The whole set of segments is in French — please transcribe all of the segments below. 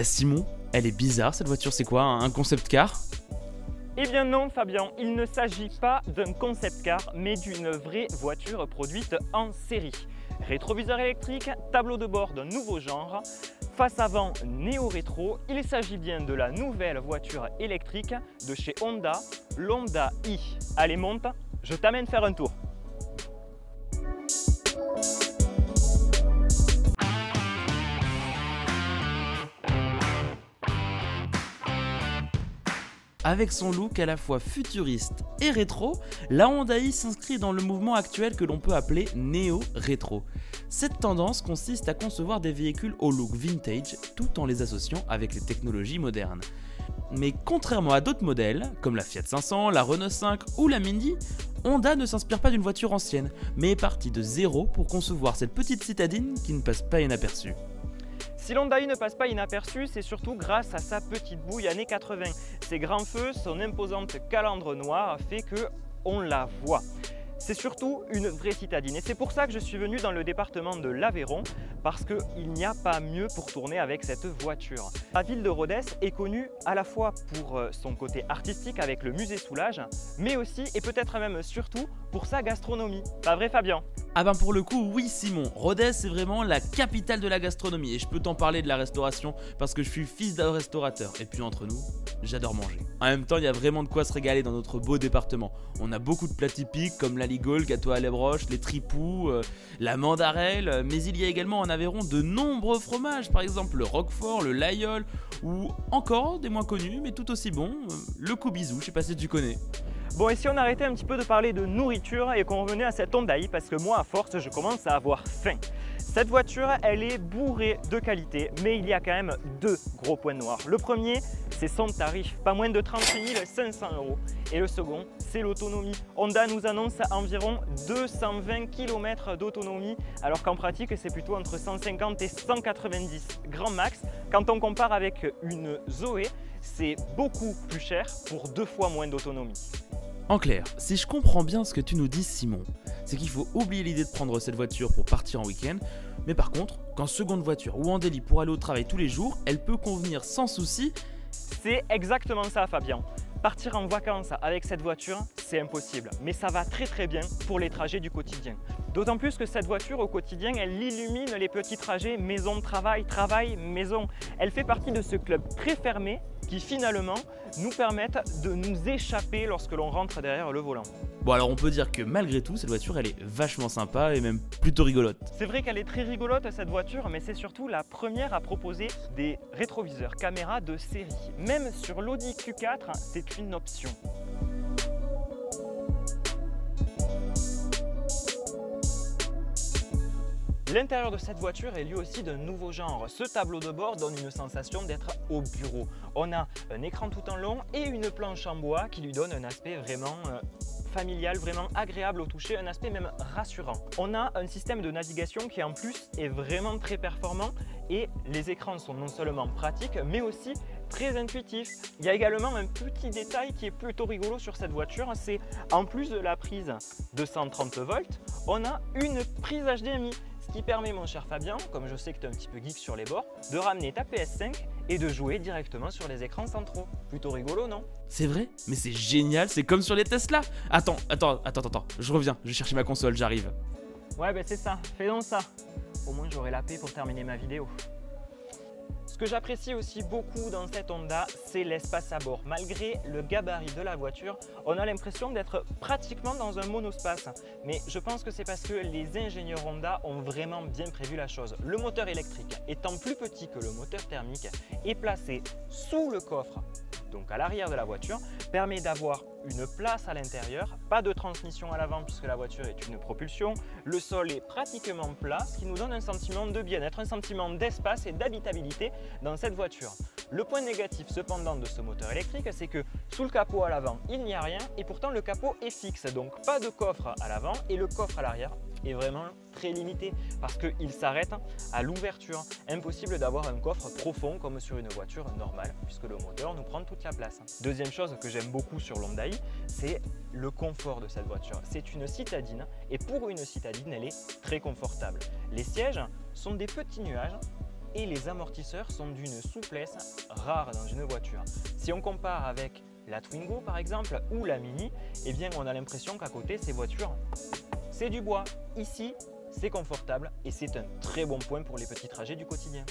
Simon, elle est bizarre cette voiture, c'est quoi, un concept car? Eh bien non Fabien, il ne s'agit pas d'un concept car, mais d'une vraie voiture produite en série. Rétroviseur électrique, tableau de bord d'un nouveau genre, face avant néo-rétro, il s'agit bien de la nouvelle voiture électrique de chez Honda, l'Honda i. Allez monte, je t'amène faire un tour. Avec son look à la fois futuriste et rétro, la Honda i s'inscrit dans le mouvement actuel que l'on peut appeler néo-rétro. Cette tendance consiste à concevoir des véhicules au look vintage tout en les associant avec les technologies modernes. Mais contrairement à d'autres modèles, comme la Fiat 500, la Renault 5 ou la Mindy, Honda ne s'inspire pas d'une voiture ancienne, mais est partie de zéro pour concevoir cette petite citadine qui ne passe pas inaperçue. Si l'Honda i ne passe pas inaperçu, c'est surtout grâce à sa petite bouille années 80. Ses grands feux, son imposante calandre noire fait qu'on la voit. C'est surtout une vraie citadine et c'est pour ça que je suis venu dans le département de l'Aveyron parce qu'il n'y a pas mieux pour tourner avec cette voiture. La ville de Rodez est connue à la fois pour son côté artistique avec le musée Soulages, mais aussi et peut-être même surtout pour sa gastronomie. Pas vrai Fabien? Ah ben pour le coup oui Simon, Rodez c'est vraiment la capitale de la gastronomie et je peux t'en parler de la restauration parce que je suis fils d'un restaurateur et puis entre nous, j'adore manger. En même temps il y a vraiment de quoi se régaler dans notre beau département. On a beaucoup de plats typiques comme l'aligot, le gâteau à lait broche, les tripous, la mandarelle, mais il y a également en Aveyron de nombreux fromages, par exemple le roquefort, le laïol ou encore des moins connus mais tout aussi bons, le coubisou, je sais pas si tu connais. Bon, et si on arrêtait un petit peu de parler de nourriture et qu'on revenait à cette Honda i, parce que moi, à force, je commence à avoir faim. Cette voiture, elle est bourrée de qualité, mais il y a quand même deux gros points noirs. Le premier, c'est son tarif, pas moins de 38 500 €. Et le second, c'est l'autonomie. Honda nous annonce environ 220 km d'autonomie, alors qu'en pratique, c'est plutôt entre 150 et 190 grand max. Quand on compare avec une Zoé, c'est beaucoup plus cher pour 2 fois moins d'autonomie. En clair, si je comprends bien ce que tu nous dis Simon, c'est qu'il faut oublier l'idée de prendre cette voiture pour partir en week-end, mais par contre, qu'en seconde voiture ou en délit pour aller au travail tous les jours, elle peut convenir sans souci. C'est exactement ça Fabien. Partir en vacances avec cette voiture, c'est impossible, mais ça va très bien pour les trajets du quotidien. D'autant plus que cette voiture au quotidien, elle illumine les petits trajets maison-travail, travail-maison. Elle fait partie de ce club très fermé qui finalement nous permettent de nous échapper lorsque l'on rentre derrière le volant. Bon alors on peut dire que malgré tout, cette voiture elle est vachement sympa et même plutôt rigolote. C'est vrai qu'elle est très rigolote cette voiture, mais c'est surtout la première à proposer des rétroviseurs caméra de série. Même sur l'Audi Q4, c'est une option. L'intérieur de cette voiture est lui aussi d'un nouveau genre. Ce tableau de bord donne une sensation d'être au bureau. On a un écran tout en long et une planche en bois qui lui donne un aspect vraiment familial, vraiment agréable au toucher, un aspect même rassurant. On a un système de navigation qui en plus est vraiment très performant et les écrans sont non seulement pratiques mais aussi très intuitifs. Il y a également un petit détail qui est plutôt rigolo sur cette voiture, c'est en plus de la prise de 130 volts, on a une prise HDMI. Ce qui permet, mon cher Fabien, comme je sais que tu es un petit peu geek sur les bords, de ramener ta PS5 et de jouer directement sur les écrans centraux. Plutôt rigolo, non? C'est vrai? Mais c'est génial, c'est comme sur les Tesla. Attends, je reviens, je vais chercher ma console, j'arrive. Ouais, ben c'est ça, fais donc ça. Au moins j'aurai la paix pour terminer ma vidéo. Ce que j'apprécie aussi beaucoup dans cette Honda, c'est l'espace à bord. Malgré le gabarit de la voiture, on a l'impression d'être pratiquement dans un monospace. Mais je pense que c'est parce que les ingénieurs Honda ont vraiment bien prévu la chose. Le moteur électrique, étant plus petit que le moteur thermique, est placé sous le coffre, donc à l'arrière de la voiture, permet d'avoir une place à l'intérieur, pas de transmission à l'avant puisque la voiture est une propulsion, le sol est pratiquement plat, ce qui nous donne un sentiment de bien-être, un sentiment d'espace et d'habitabilité dans cette voiture. Le point négatif cependant de ce moteur électrique, c'est que sous le capot à l'avant, il n'y a rien et pourtant le capot est fixe, donc pas de coffre à l'avant et le coffre à l'arrière est vraiment très limité parce qu'il s'arrête à l'ouverture. Impossible d'avoir un coffre profond comme sur une voiture normale puisque le moteur nous prend toute la place. Deuxième chose que j'aime beaucoup sur l'Honda i, c'est le confort de cette voiture. C'est une citadine et pour une citadine, elle est très confortable. Les sièges sont des petits nuages et les amortisseurs sont d'une souplesse rare dans une voiture. Si on compare avec la Twingo par exemple ou la Mini, eh bien on a l'impression qu'à côté ces voitures, c'est du bois. Ici, c'est confortable et c'est un très bon point pour les petits trajets du quotidien.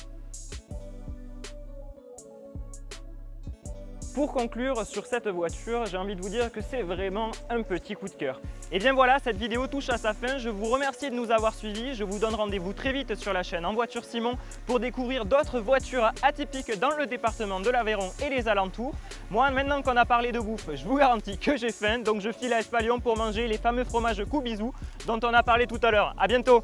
Pour conclure sur cette voiture, j'ai envie de vous dire que c'est vraiment un petit coup de cœur. Et bien voilà, cette vidéo touche à sa fin. Je vous remercie de nous avoir suivis. Je vous donne rendez-vous très vite sur la chaîne En Voiture Simon pour découvrir d'autres voitures atypiques dans le département de l'Aveyron et les alentours. Moi, maintenant qu'on a parlé de bouffe, je vous garantis que j'ai faim. Donc je file à Espalion pour manger les fameux fromages Coubizou dont on a parlé tout à l'heure. À bientôt!